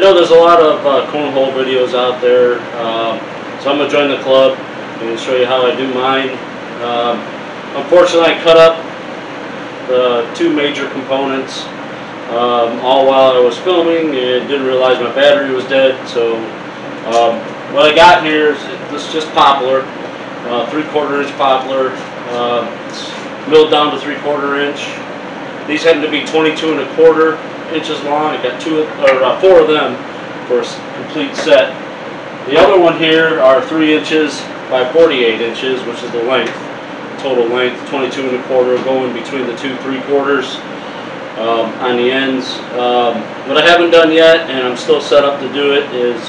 know there's a lot of cornhole videos out there, so I'm going to join the club and show you how I do mine. Unfortunately, I cut up the two major components all while I was filming and didn't realize my battery was dead. So what I got here is this just poplar, 3/4 inch poplar. It's milled down to 3/4 inch. These happen to be 22 1/4 inches long. I got four of them for a complete set. The other one here are 3 inches by 48 inches, which is the length, total length, 22 1/4, going between the two 3/4 on the ends. What I haven't done yet, and I'm still set up to do it, is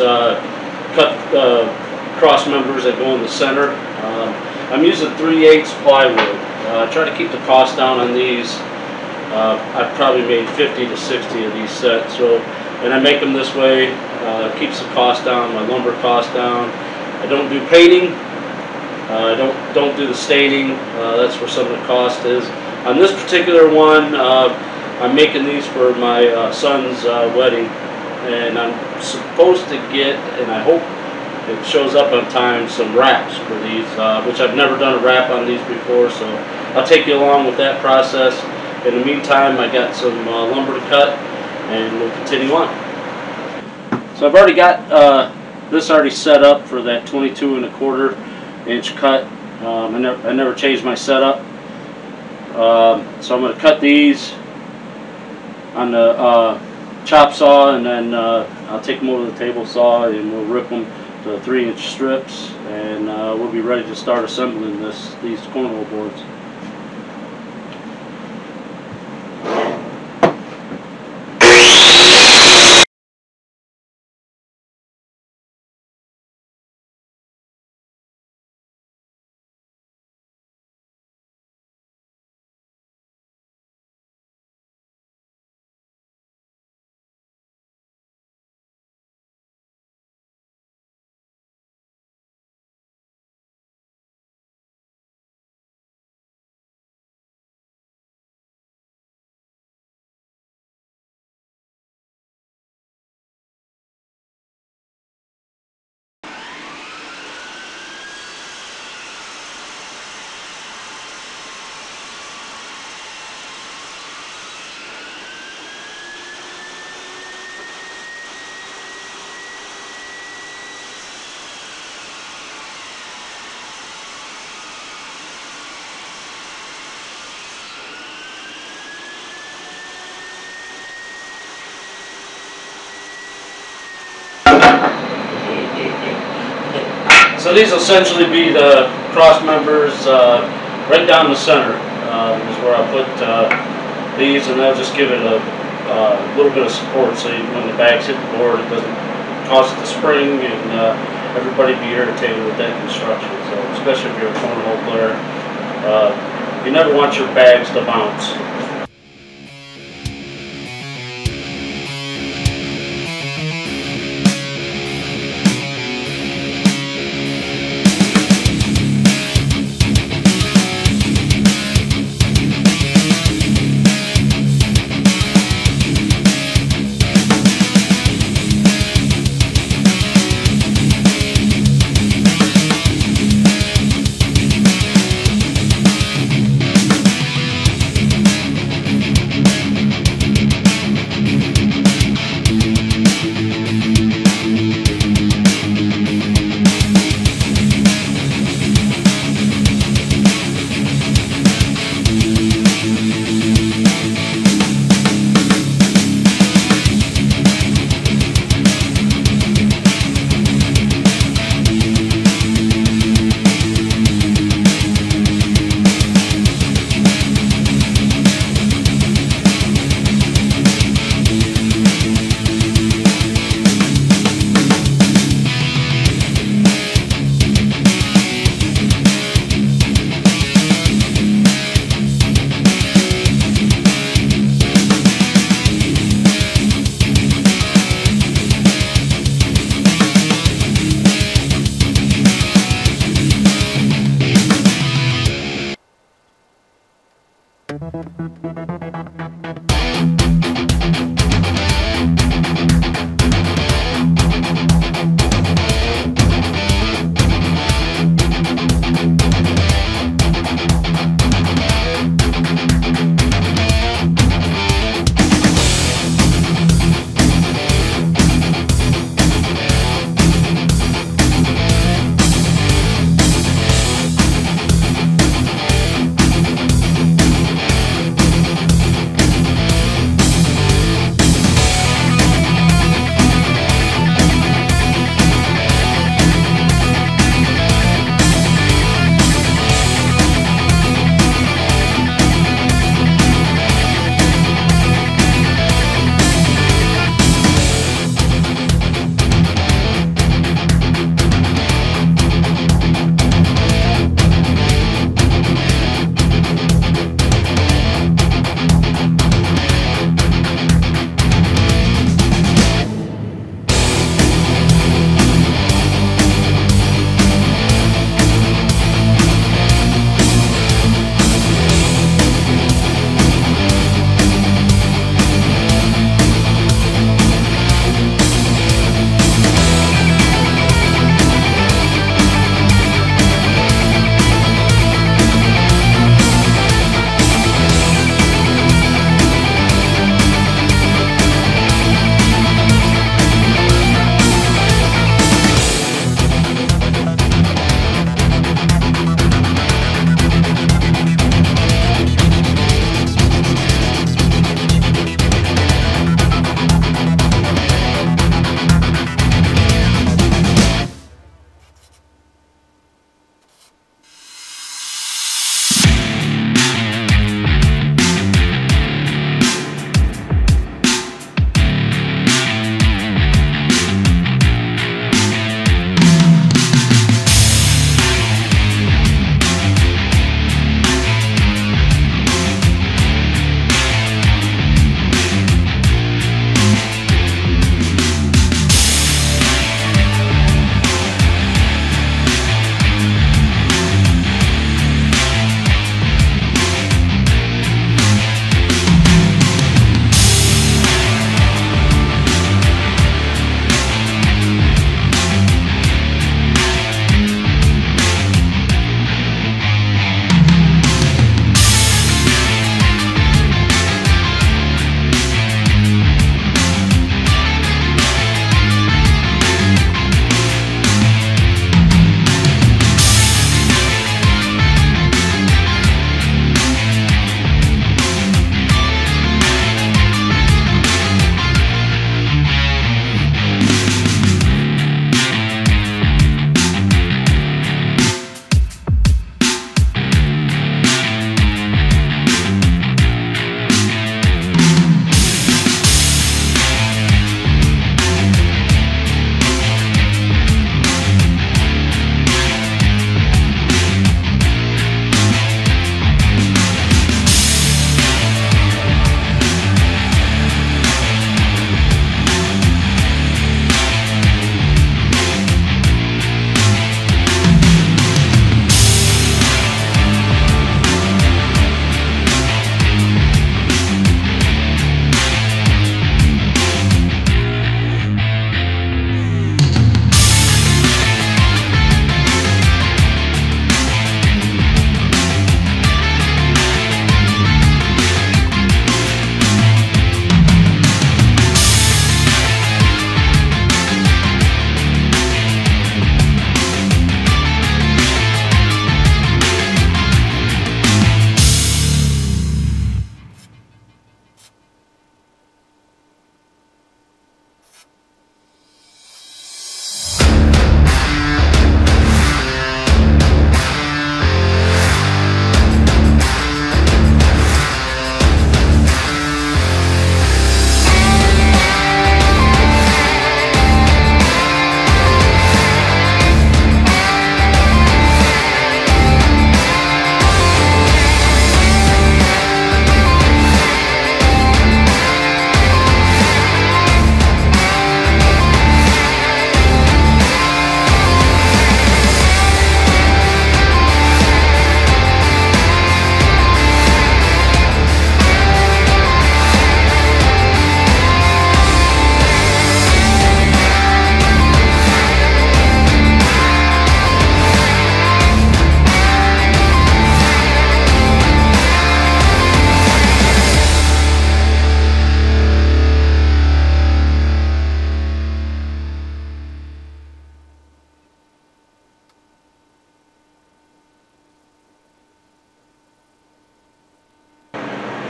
cut cross members that go in the center. I'm using 3/8 plywood. Try to keep the cost down on these. I've probably made 50 to 60 of these sets, so, and I make them this way. Keeps the cost down, my lumber cost down. I don't do painting. I don't do the staining. That's where some of the cost is. On this particular one, I'm making these for my son's wedding, and I'm supposed to get, and I hope it shows up on time, some wraps for these, which I've never done a wrap on these before, so I'll take you along with that process. In the meantime, I got some lumber to cut, and we'll continue on. So I've already got this already set up for that 22 1/4 inch cut. I never changed my setup. So I'm going to cut these on the chop saw, and then I'll take them over to the table saw and we'll rip them to 3-inch strips, and we'll be ready to start assembling these cornhole boards. So these will essentially be the cross members right down the center is where I'll put these, and they'll just give it a little bit of support, so when the bags hit the board, it doesn't cause it to spring and everybody be irritated with that construction. So especially if you're a cornhole player, you never want your bags to bounce.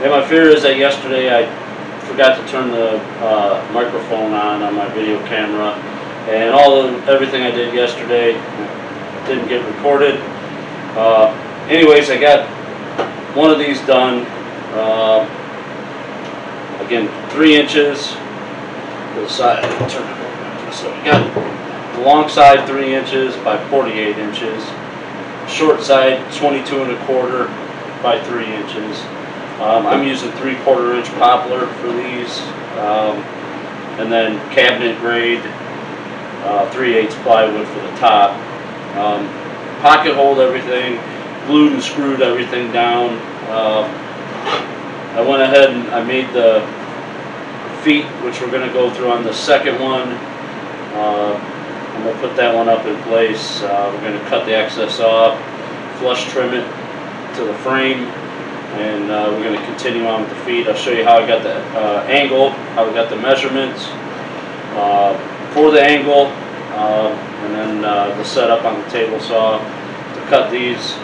And my fear is that yesterday I forgot to turn the microphone on my video camera, and everything I did yesterday didn't get recorded. Anyways, I got one of these done. Again, 3 inches to the side. Turn it over. So we got the long side 3 inches by 48 inches, short side 22 1/4 by 3 inches. I'm using 3/4 inch poplar for these, and then cabinet grade 3/8 plywood for the top. Pocket hold everything, glued and screwed everything down. I went ahead and I made the feet, which we're going to go through on the second one. I'm going to put that one up in place. We're going to cut the excess off, flush trim it to the frame, and we're going to continue on with the feet. I'll show you how I got the angle, how I got the measurements for the angle, and then the setup on the table saw to cut these.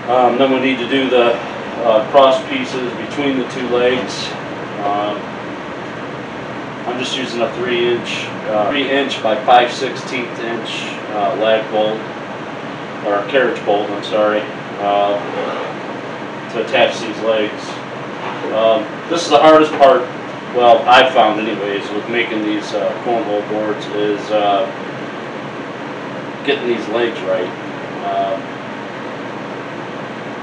Then we need to do the cross pieces between the 2 legs. I'm just using a 3 inch by 5/16 inch lag bolt, or carriage bolt, I'm sorry, to attach these legs. This is the hardest part, well, I've found anyways, with making these cornhole boards, is getting these legs right.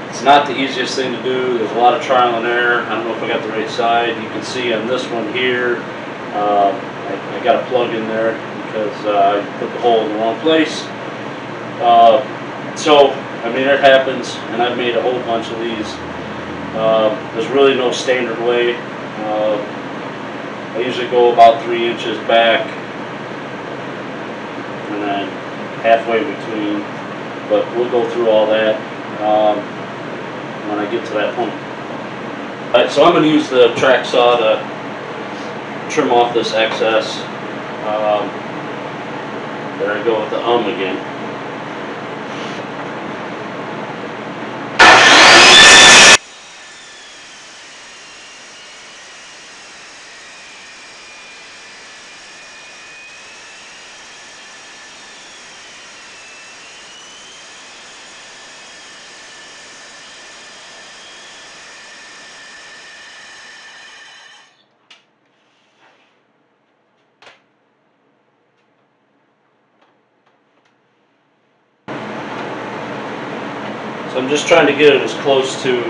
It's not the easiest thing to do. There's a lot of trial and error. I don't know if I got the right side. You can see on this one here, I got a plug in there because I put the hole in the wrong place. So, I mean, it happens, and I've made a whole bunch of these. There's really no standard way. I usually go about 3 inches back, and then halfway between, but we'll go through all that when I get to that point. Alright, so I'm going to use the track saw to trim off this excess. There I go with the again. So I'm just trying to get it as close to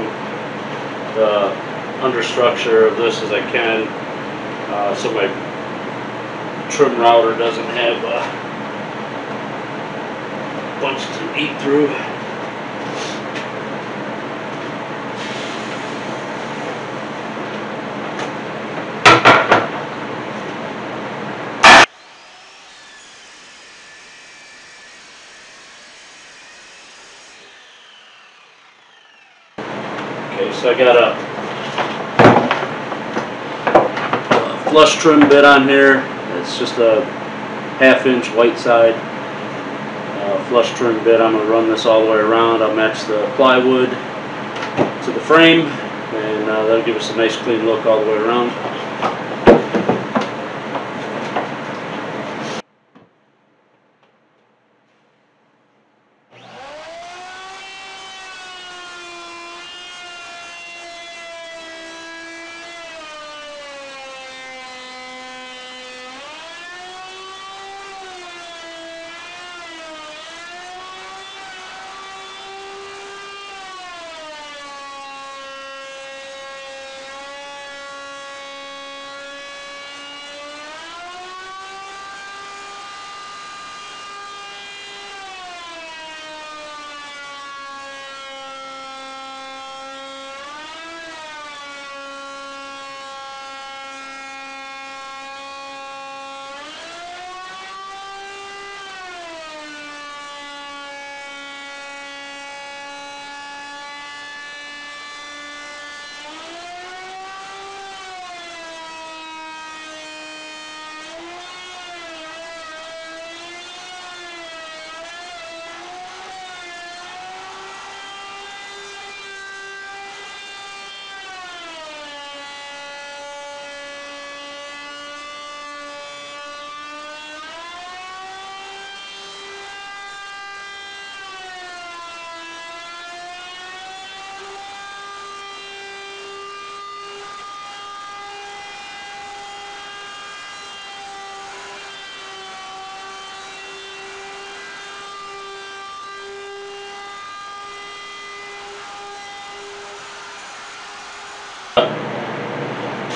the understructure of this as I can, so my trim router doesn't have a bunch to eat through. Okay, so I got a flush trim bit on here. It's just a 1/2 inch white side flush trim bit. I'm going to run this all the way around. I'll match the plywood to the frame, and that'll give us a nice clean look all the way around.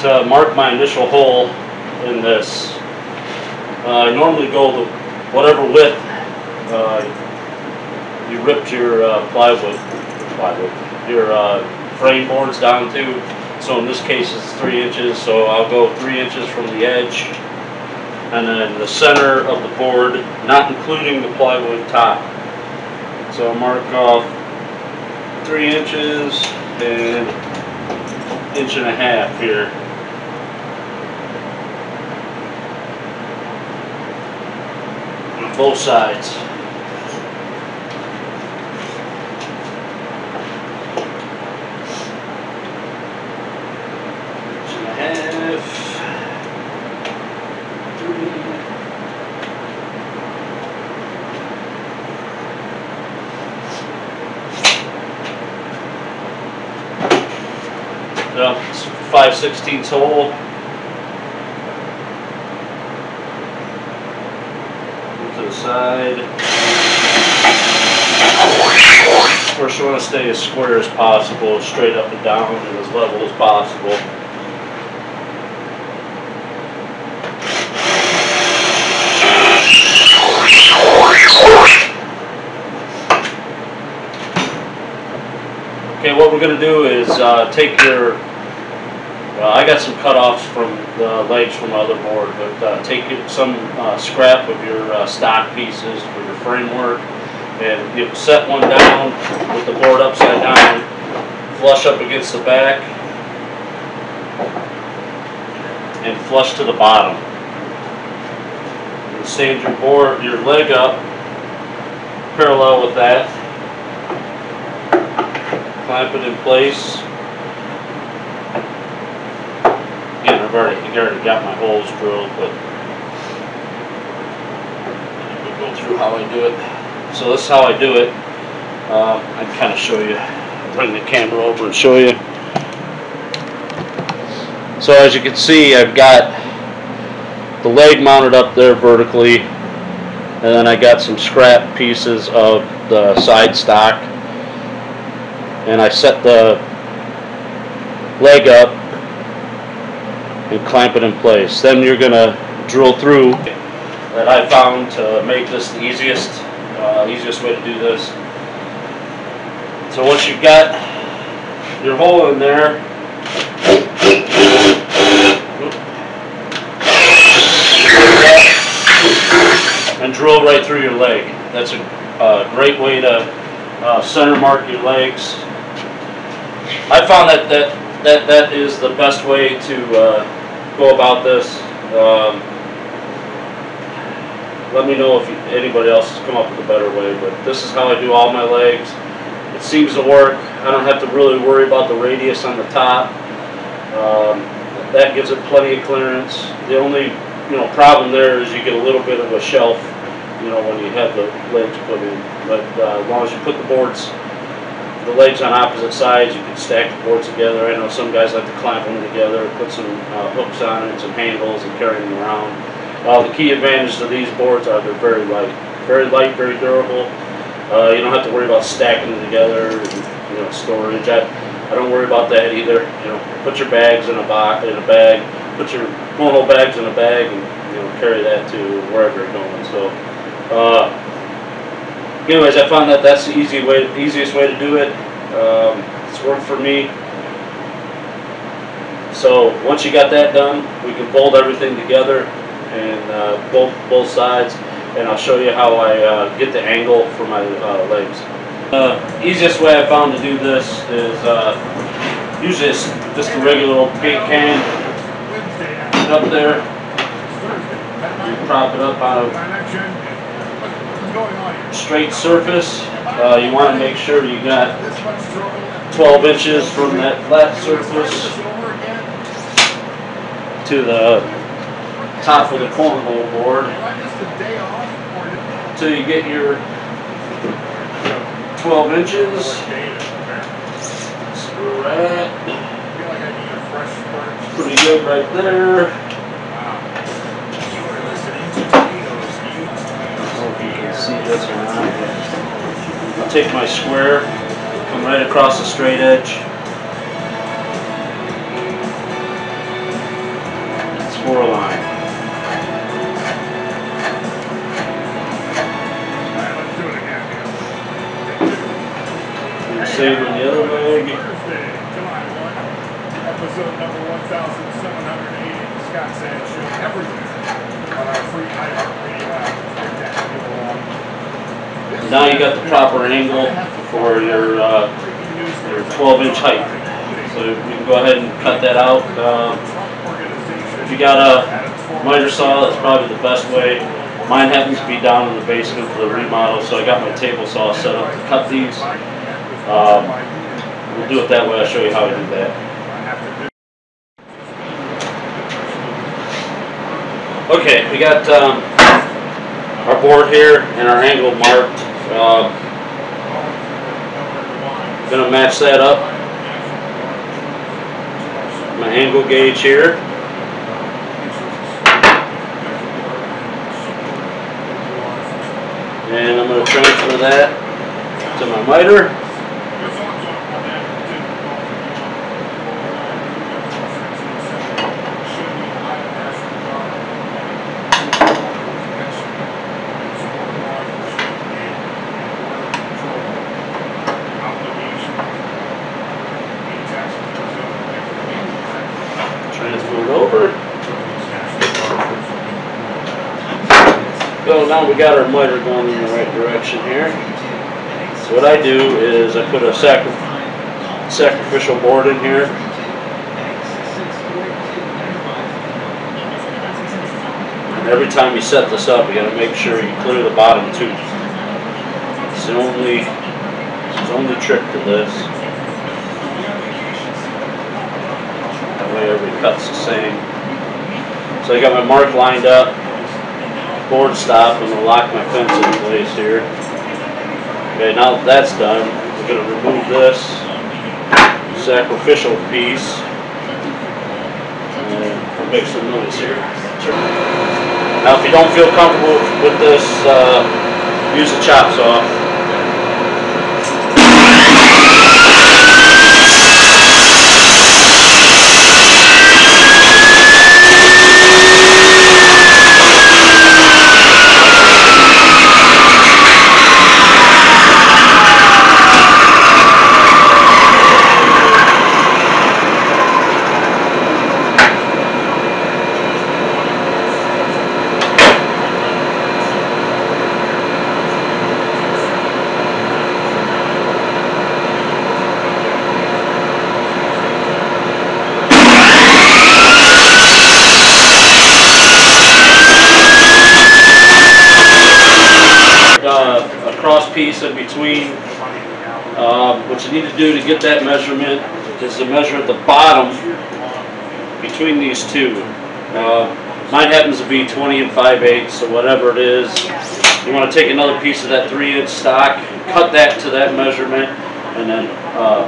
to mark my initial hole in this, I normally go the whatever width you ripped your your frame boards down to. So in this case it's 3 inches, so I'll go 3 inches from the edge, and then the center of the board, not including the plywood top. So I'll mark off 3 inches and 1.5 inches here. On both sides. It's 5/16 hole. To the side. Of course, you want to stay as square as possible, straight up and down, and as level as possible. Okay, what we're going to do is take your, I got some cutoffs from the legs from my other board, but take some scrap of your stock pieces for your framework, and you set one down with the board upside down, flush up against the back, and flush to the bottom. And stand your leg up parallel with that. Clamp it in place. Again, I've already got my holes drilled, but we'll go through how I do it. So this is how I do it. I can kind of show you. Bring the camera over and show you. So as you can see, I've got the leg mounted up there vertically, and then I got some scrap pieces of the side stock. And I set the leg up and clamp it in place. Then you're going to drill through. That I found to make this the easiest way to do this. So once you've got your hole in there, and drill right through your leg. That's a great way to center mark your legs. I found that is the best way to go about this. Let me know if anybody else has come up with a better way, but this is how I do all my legs. It seems to work. I don't have to really worry about the radius on the top. That gives it plenty of clearance. The only problem there is you get a little bit of a shelf, when you have the legs put in. But as long as you put the legs on opposite sides, you can stack the boards together. I know some guys like to clamp them together, put some hooks on it, some handles, and carry them around. The key advantage of these boards are they're very light, very durable. You don't have to worry about stacking them together and storage. I don't worry about that either. Put your bags in a bag, put your cornhole bags in a bag, and carry that to wherever you're going. So. Anyways, I found that's the easiest way to do it. It's worked for me. So once you got that done, we can bolt everything together and both sides, and I'll show you how I get the angle for my legs. Easiest way I found to do this is usually it's just a regular old paint can up there. You prop it up on a straight surface. You want to make sure you got 12 inches from that flat surface to the top of the cornhole board until you get your 12 inches. Screw that. Pretty good right there. See this or not. I'll take my square, come right across the straight edge. Episode number 1780 of the Scott Sands Show, everything on our free iHeartRadio app. Now you got the proper angle for your 12-inch height. So you can go ahead and cut that out. If you got a miter saw, that's probably the best way. Mine happens to be down in the basement for the remodel, so I got my table saw set up to cut these. We'll do it that way. I'll show you how I do that. Okay, we got our board here and our angle marked. Gonna match that up. My angle gauge here. And I'm going to transfer that to my miter. Transfer it over. So now we got our miter going in the right direction here. So what I do is I put a sacrificial board in here. And every time you set this up, you got to make sure you clear the bottom tooth. It's the only trick to this. That way every cut's the same. So I got my mark lined up. Board stop. I'm going to lock my fence in place here. Okay, now that that's done, we're going to remove this sacrificial piece and we'll make some noise here. Now if you don't feel comfortable with this, use a chop saw. A cross piece in between. What you need to do to get that measurement is to measure at the bottom between these two. Mine happens to be 20 and 5/8, so whatever it is, you want to take another piece of that 3-inch stock, cut that to that measurement, and then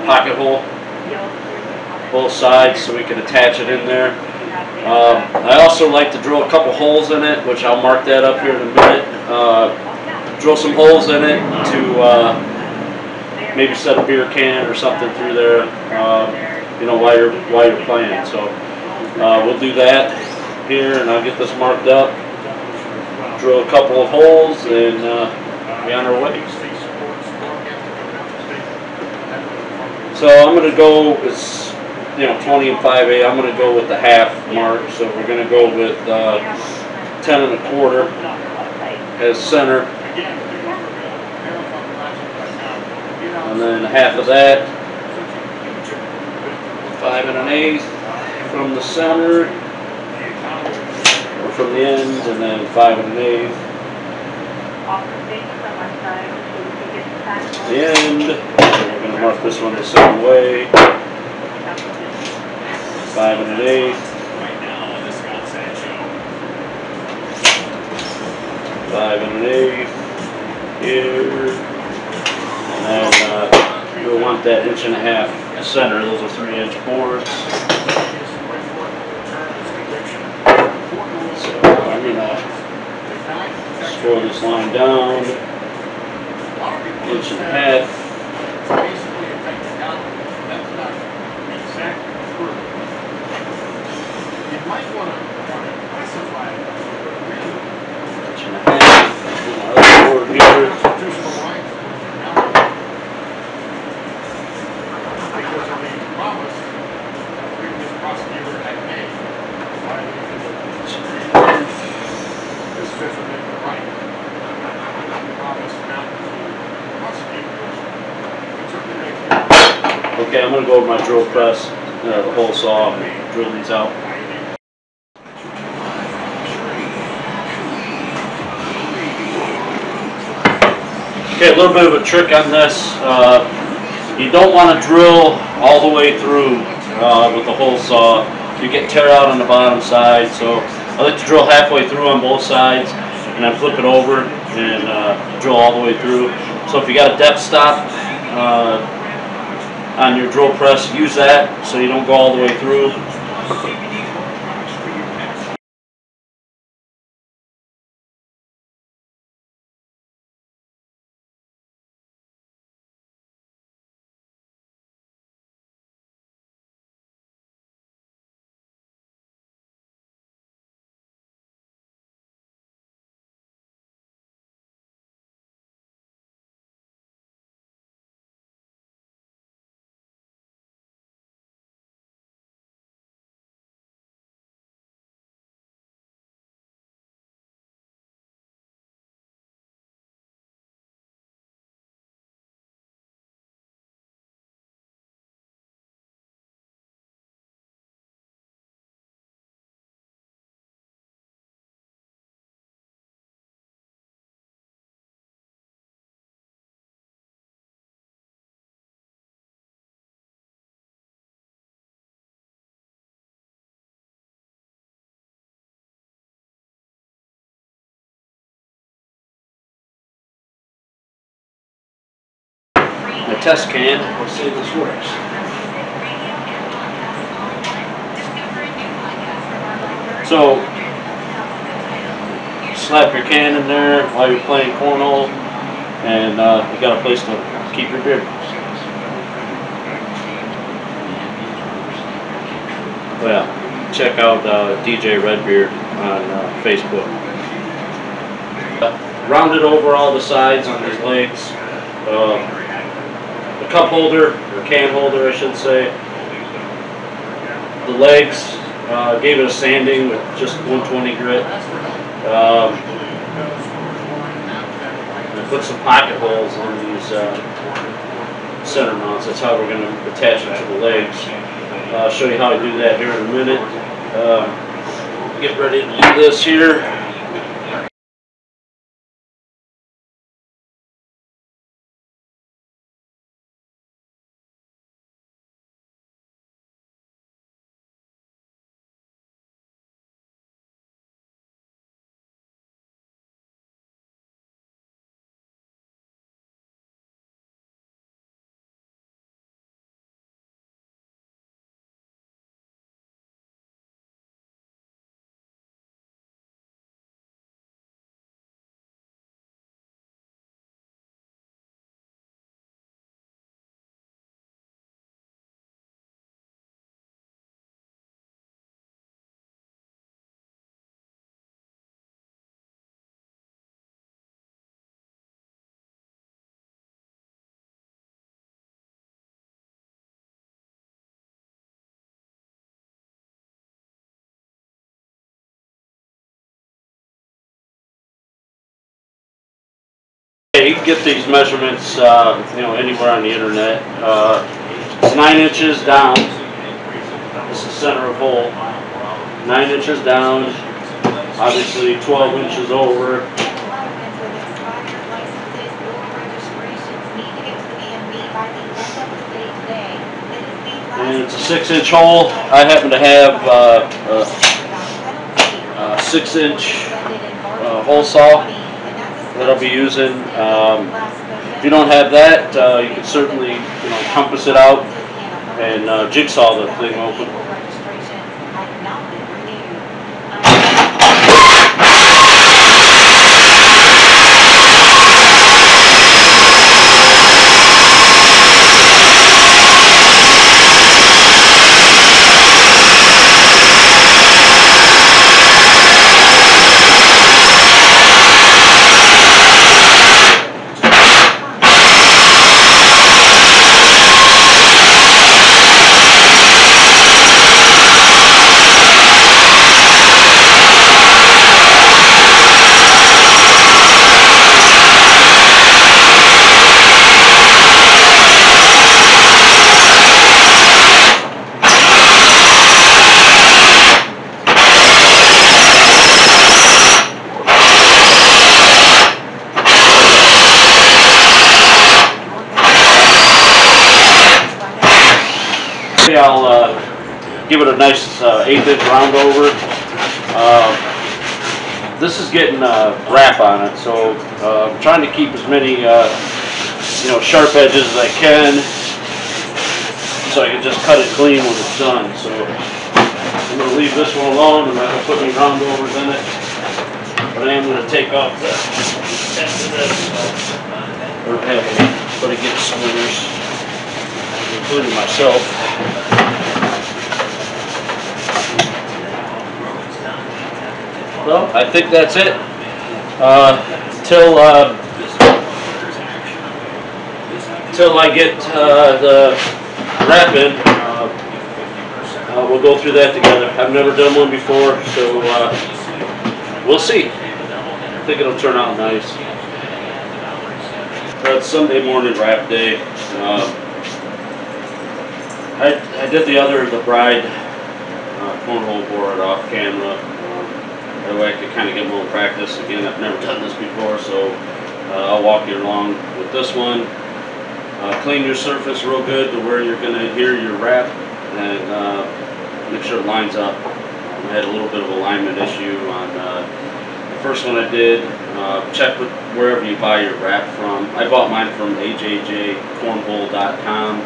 pocket hole both sides so we can attach it in there. I also like to drill a couple holes in it, which I'll mark that up here in a minute. Drill some holes in it to maybe set a beer can or something through there, you know, while you're playing. So we'll do that here, and I'll get this marked up. Drill a couple of holes, and be on our way. So I'm going to go. It's 20 and 5/8. I'm going to go with the half mark. So we're going to go with 10 1/4 as center. And then half of that, 5 1/8 from the center, or from the end, and then 5 1/8. The end, and we're going to mark this one the same way, 5 1/8. 5 1/8 here. And you'll want that 1.5 inch center. Those are 3-inch boards. So I'm going to score this line down 1.5 inches. Board here. Okay, I'm going to go over my drill press, the hole saw, and drill these out. Okay, a little bit of a trick on this. You don't want to drill all the way through with the hole saw. You get tear out on the bottom side, so I like to drill halfway through on both sides and then flip it over and drill all the way through. So if you got a depth stop on your drill press, use that so you don't go all the way through. My test can, let's see if this works. So, slap your can in there while you're playing cornhole, and you got a place to keep your beer. Well, check out DJ Redbeard on Facebook. Rounded over all the sides on these legs. The cup holder, or can holder I should say. The legs, gave it a sanding with just 120 grit. I put some pocket holes in these center mounts. That's how we're going to attach them to the legs. I'll show you how I do that here in a minute. Get ready to do this here. You can get these measurements, anywhere on the internet. It's 9 inches down. This is center of hole. 9 inches down. Obviously 12 inches over. And it's a 6-inch hole. I happen to have a 6-inch hole saw that I'll be using. If you don't have that, you can certainly compass it out and jigsaw the thing open. give it a nice 1/8 round over. This is getting wrap on it, so I'm trying to keep as many sharp edges as I can, so I can just cut it clean when it's done. So I'm going to leave this one alone. I'm not going to put any round overs in it, but I am going to take off the end of this, or have anybody get splinters, including myself. Well, I think that's it. Till I get the wrap in, we'll go through that together. I've never done one before, so we'll see. I think it'll turn out nice. It's Sunday morning wrap day. I did the bride cornhole board off camera. That way I could kind of get a little practice. Again, I've never done this before, so I'll walk you along with this one. Clean your surface real good to where you're going to adhere your wrap, and make sure it lines up. I had a little bit of alignment issue on the first one I did. Check with wherever you buy your wrap from. I bought mine from ajjcornhole.com.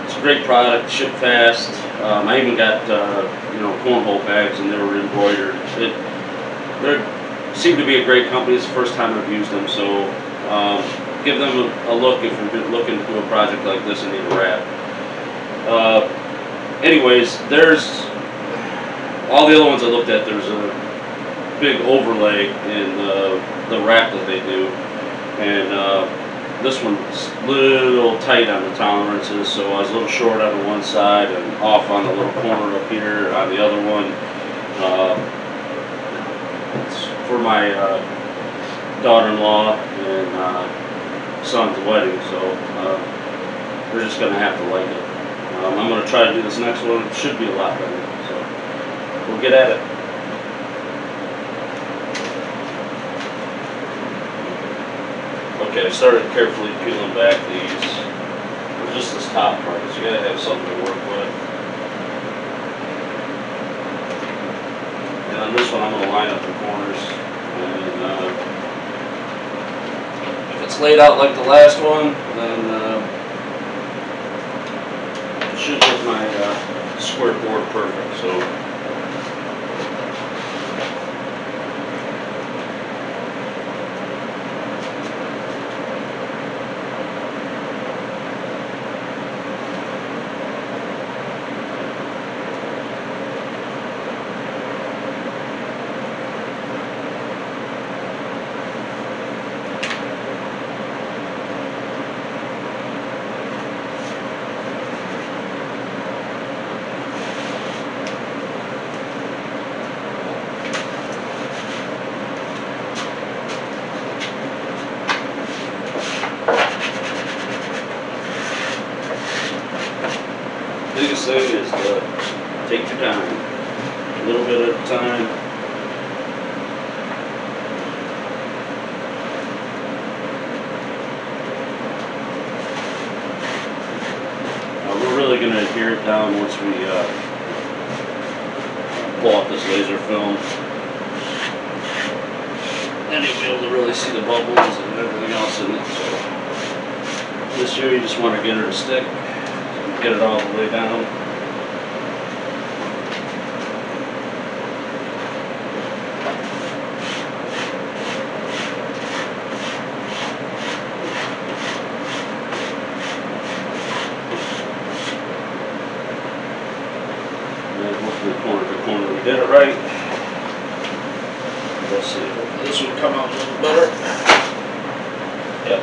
It's a great product, ship fast. I even got cornhole bags, and they were embroidered. They seem to be a great company. It's the first time I've used them, so give them a look if you're looking to do a project like this and need a wrap. Anyways, there's all the other ones I looked at. There's a big overlay in the wrap that they do, and this one's a little tight on the tolerances, so I was a little short on the one side and off on the little corner up here on the other one. It's for my daughter-in-law and son's wedding, so they're just going to have to like it. I'm going to try to do this next one. It should be a lot better, so we'll get at it. Okay, I started carefully peeling back these, or just this top part, because you gotta have something to work with. And on this one, I'm gonna line up the corners, and if it's laid out like the last one, then it should hit my square board perfect. So. Biggest thing is to take your time, a little bit at a time. We're really going to adhere it down once we pull off this laser film. Then you'll be able to really see the bubbles and everything else in it. So this here, you just want to get her to stick. Get it all the way down. And then hopefully corner to corner we did it right. Let's see, this would come out a little better. Yep.